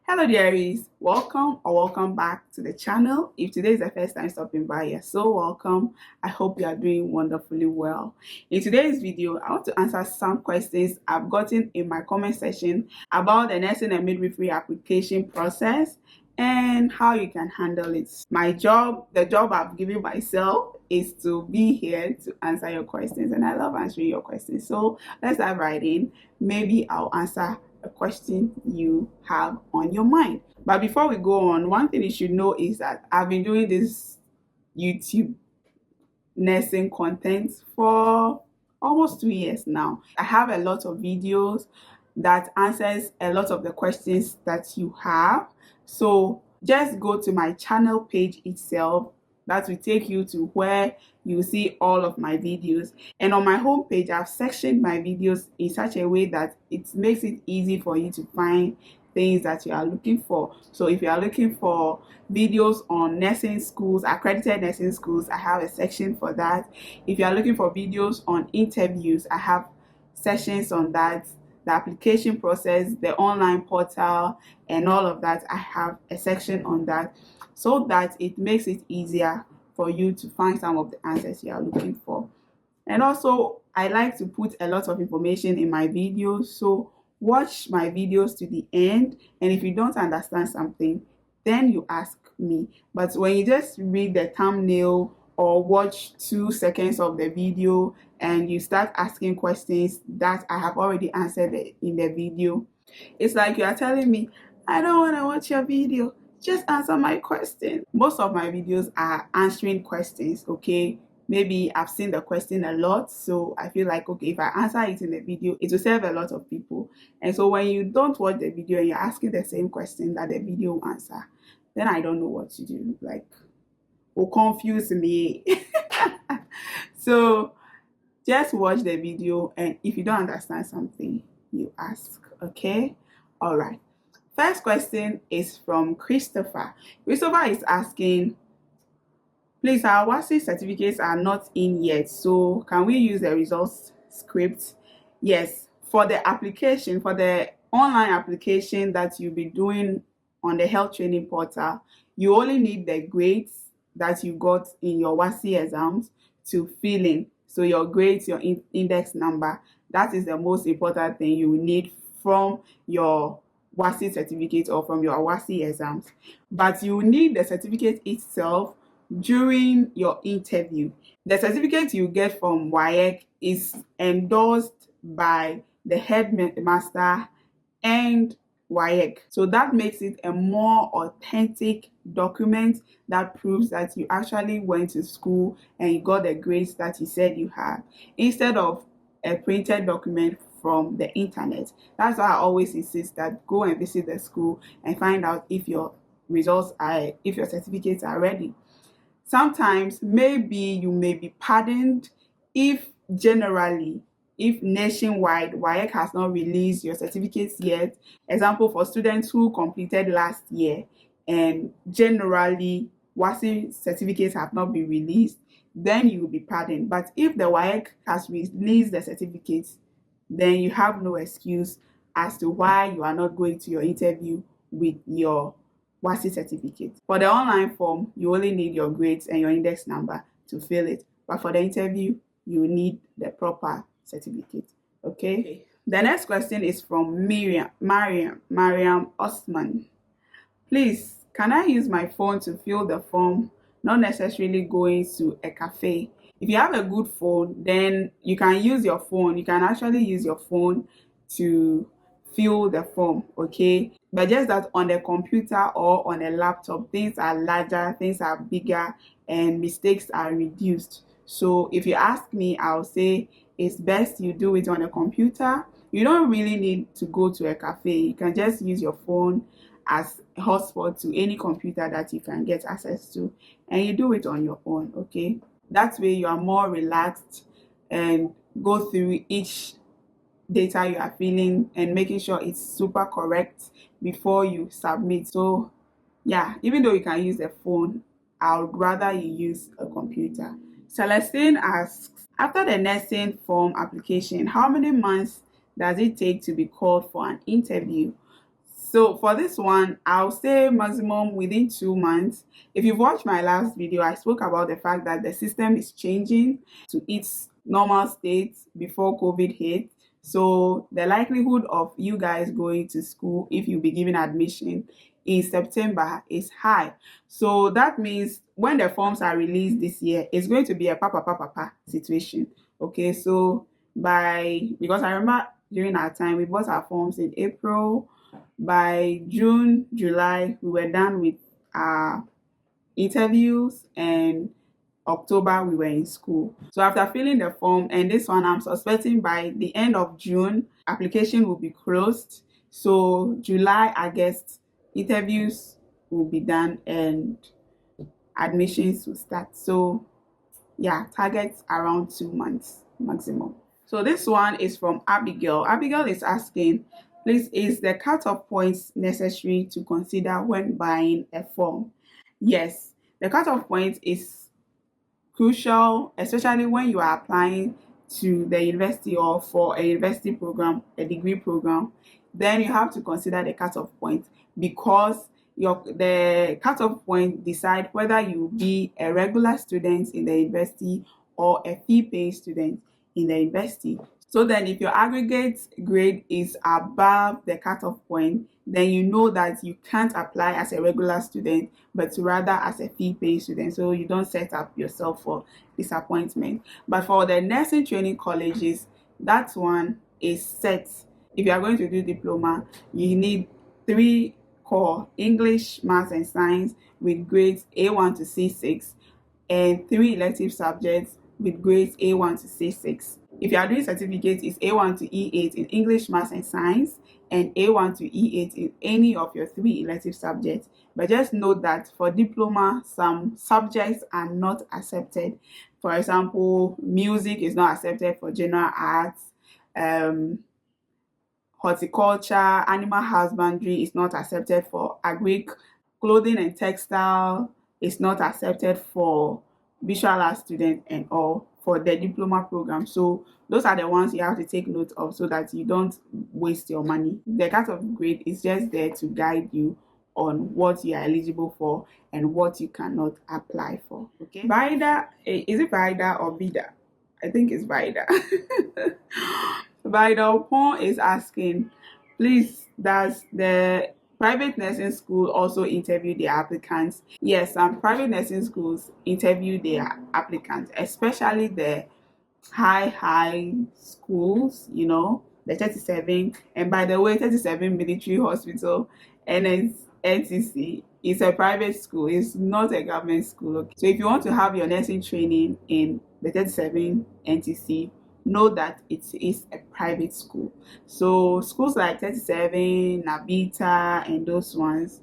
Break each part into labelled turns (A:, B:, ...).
A: Hello dearies, welcome or welcome back to the channel. If today is the first time stopping by, you're so welcome. I hope you are doing wonderfully well. In today's video, I want to answer some questions I've gotten in my comment section about the nursing and midwifery application process and how you can handle it. The job I've given myself is to be here to answer your questions, and I love answering your questions. So let's dive right in. Maybe I'll answer a question you have on your mind. But before we go on, one thing you should know is that I've been doing this YouTube nursing content for almost 2 years now. I have a lot of videos that answers a lot of the questions that you have. So just go to my channel page itself. That will take you to where you see all of my videos. And on my homepage, I've sectioned my videos in such a way that it makes it easy for you to find things that you are looking for. So if you are looking for videos on nursing schools, accredited nursing schools, I have a section for that. If you are looking for videos on interviews, I have sections on that. The application process, the online portal, and all of that, I have a section on that, so that it makes it easier for you to find some of the answers you are looking for. And also, I like to put a lot of information in my videos, so watch my videos to the end, and if you don't understand something, then you ask me. But when you just read the thumbnail or watch 2 seconds of the video and you start asking questions that I have already answered in the video, it's like you are telling me, I don't want to watch your video, just answer my question. Most of my videos are answering questions, okay? Maybe I've seen the question a lot, so I feel like, okay, if I answer it in the video, it will serve a lot of people. And so when you don't watch the video and you're asking the same question that the video will answer, then I don't know what to do. Like, will confuse me. So just watch the video, and if you don't understand something, you ask, okay? All right. First question is from Christopher. Christopher is asking, please, our WASI certificates are not in yet, so can we use the results script? Yes, for the application, for the online application that you'll be doing on the health training portal, you only need the grades that you got in your WASI exams to fill in. So your grades, your index number, that is the most important thing you will need from your WASI certificate or from your WASI exams. But you need the certificate itself during your interview. The certificate you get from WAEC is endorsed by the headmaster and WAEC. So that makes it a more authentic document that proves that you actually went to school and you got the grades that you said you had, instead of a printed document from the internet. That's why I always insist that go and visit the school and find out if your if your certificates are ready. Sometimes maybe you may be pardoned if nationwide WAEC has not released your certificates yet. Example, for students who completed last year and generally WASI certificates have not been released, then you will be pardoned. But if the WAEC has released the certificates, then you have no excuse as to why you are not going to your interview with your WASI certificate. For the online form, you only need your grades and your index number to fill it. But for the interview, you need the proper certificate. Okay? The next question is from Mariam Osman. Please, can I use my phone to fill the form, not necessarily going to a cafe? If you have a good phone, then you can use your phone. You can actually use your phone to fill the form, okay? But just that on the computer or on a laptop, things are larger, things are bigger, and mistakes are reduced. So if you ask me, I'll say it's best you do it on a computer. You don't really need to go to a cafe. You can just use your phone as a hotspot to any computer that you can get access to, and you do it on your own, okay? That way you are more relaxed and go through each data you are filling and making sure it's super correct before you submit. So yeah, even though you can use a phone, I would rather you use a computer. Celestine asks, after the nursing form application, how many months does it take to be called for an interview? So for this one, I'll say maximum within 2 months. If you've watched my last video, I spoke about the fact that the system is changing to its normal state before COVID hit. So the likelihood of you guys going to school, if you be given admission in September, is high. So that means when the forms are released this year, it's going to be a papa situation. Okay, so because I remember during our time, we bought our forms in April. By June, July, we were done with our interviews, and October we were in school. So after filling the form, and this one I'm suspecting by the end of June, application will be closed. So July, August, interviews will be done and admissions will start. So yeah, targets around 2 months maximum. So this one is from Abigail. Abigail is asking, please, is the cutoff points necessary to consider when buying a form? Yes, the cutoff point is crucial, especially when you are applying to the university or for a university program, a degree program. Then you have to consider the cutoff point, because the cutoff point decide whether you be a regular student in the university or a fee-paying student in the university. So then if your aggregate grade is above the cutoff point, then you know that you can't apply as a regular student, but rather as a fee-paying student. So you don't set up yourself for disappointment. But for the nursing training colleges, that one is set. If you are going to do diploma, you need 3 core: English, Maths, and Science with grades A1 to C6, and 3 elective subjects with grades A1 to C6. If you are doing certificate, it's A1 to E8 in English, Maths, and Science, and A1 to E8 in any of your 3 elective subjects. But just note that for diploma, some subjects are not accepted. For example, music is not accepted for general arts. Horticulture, animal husbandry is not accepted for agric. Clothing and textile is not accepted for visual arts students and all for the diploma program. So those are the ones you have to take note of so that you don't waste your money. The cutoff grade is just there to guide you on what you are eligible for and what you cannot apply for. Okay. Vida, is it Vida or Vida? I think it's Vida. Vida Opon is asking, please, does the private nursing school also interview their applicants? Yes, some private nursing schools interview their applicants, especially the high schools, the 37. And by the way, 37 Military Hospital, NTC, is a private school. It's not a government school. Okay? So if you want to have your nursing training in the 37 NTC, know that it is a private school. So schools like 37, Nabita, and those ones,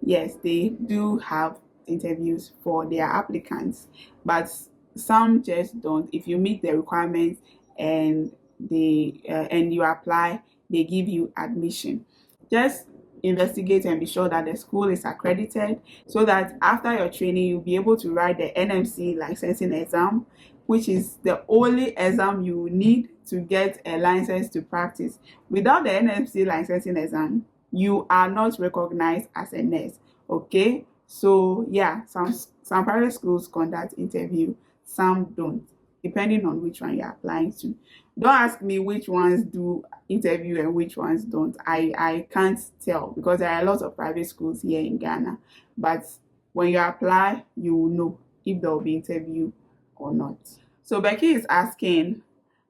A: yes, they do have interviews for their applicants, but some just don't. If you meet the requirements and you apply, they give you admission. Just investigate and be sure that the school is accredited, so that after your training you'll be able to write the NMC licensing exam, which is the only exam you need to get a license to practice. Without the NMC licensing exam, you are not recognized as a nurse. Okay, so yeah, some private schools conduct interview, some don't, depending on which one you're applying to. Don't ask me which ones do interview and which ones don't. I can't tell, because there are a lot of private schools here in Ghana. But when you apply, you will know if there will be interview or not. So Becky is asking,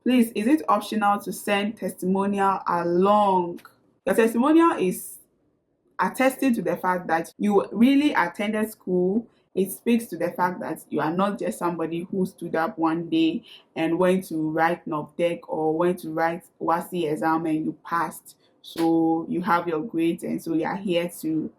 A: please, is it optional to send testimonial along? Your testimonial is attesting to the fact that you really attended school. It speaks to the fact that you are not just somebody who stood up one day and went to write NOPTEC or went to write WASI exam and you passed. So you have your grades and so you are here to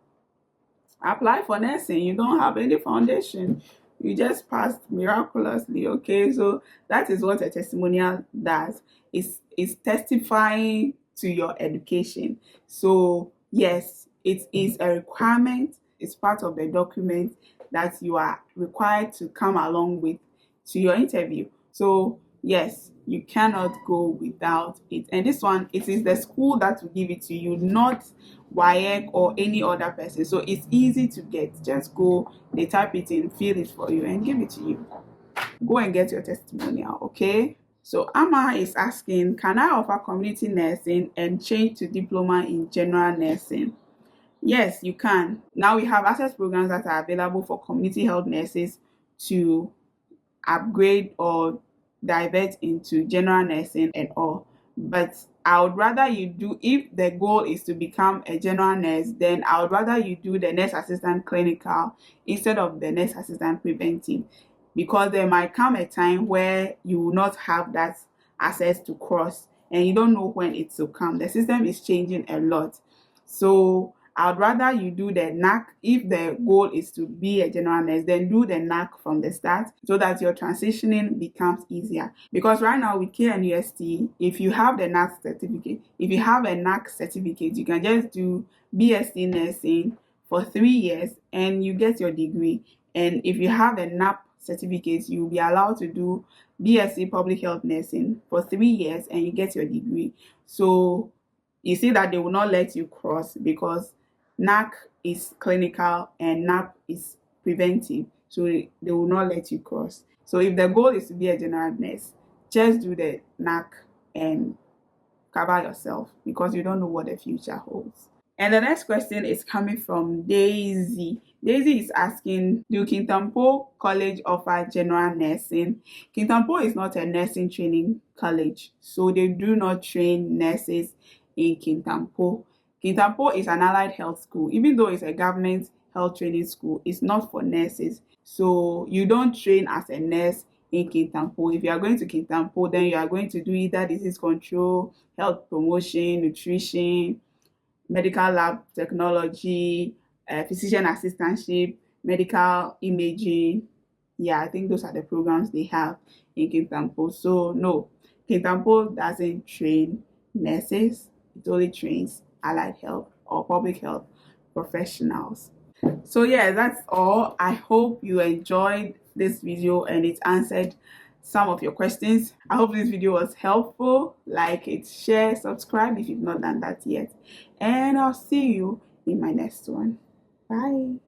A: apply for nursing. You don't have any foundation. You just passed miraculously. Okay, so that is what a testimonial does. It's testifying to your education. So yes, it is a requirement. It's part of the document that you are required to come along with to your interview. So Yes, you cannot go without it. And this one, it is the school that will give it to you, not WAEC or any other person. So it's easy to get. Just go, they type it in, fill it for you, and give it to you. Go and get your testimonial, okay? So Amma is asking, can I offer community nursing and change to diploma in general nursing? Yes, you can. Now we have access programs that are available for community health nurses to upgrade or divert into general nursing and all. But I would rather you do, if the goal is to become a general nurse, then I would rather you do the nurse assistant clinical instead of the nurse assistant preventive, because there might come a time where you will not have that access to cross and you don't know when it will come. The system is changing a lot. So I'd rather you do the NAC. If the goal is to be a general nurse, then do the NAC from the start so that your transitioning becomes easier. Because right now with KNUST, if you have the NAC certificate, if you have a NAC certificate, you can just do BSc nursing for 3 years and you get your degree. And if you have a NAP certificate, you'll be allowed to do BSc public health nursing for 3 years and you get your degree. So you see that they will not let you cross because NAC is clinical and NAP is preventive. So they will not let you cross. So if the goal is to be a general nurse, just do the NAC and cover yourself because you don't know what the future holds. And the next question is coming from Daisy. Daisy is asking, do Kintampo College offer general nursing? Kintampo is not a nursing training college, so they do not train nurses in Kintampo. Kintampo is an allied health school. Even though it's a government health training school, it's not for nurses. So you don't train as a nurse in Kintampo. If you are going to Kintampo, then you are going to do either disease control, health promotion, nutrition, medical lab technology, physician assistantship, medical imaging. Yeah, I think those are the programs they have in Kintampo. So no, Kintampo doesn't train nurses. It only trains allied health or public health professionals. So yeah, that's all. I hope you enjoyed this video and it answered some of your questions. I hope this video was helpful. Like it, share, subscribe if you've not done that yet. And I'll see you in my next one. Bye.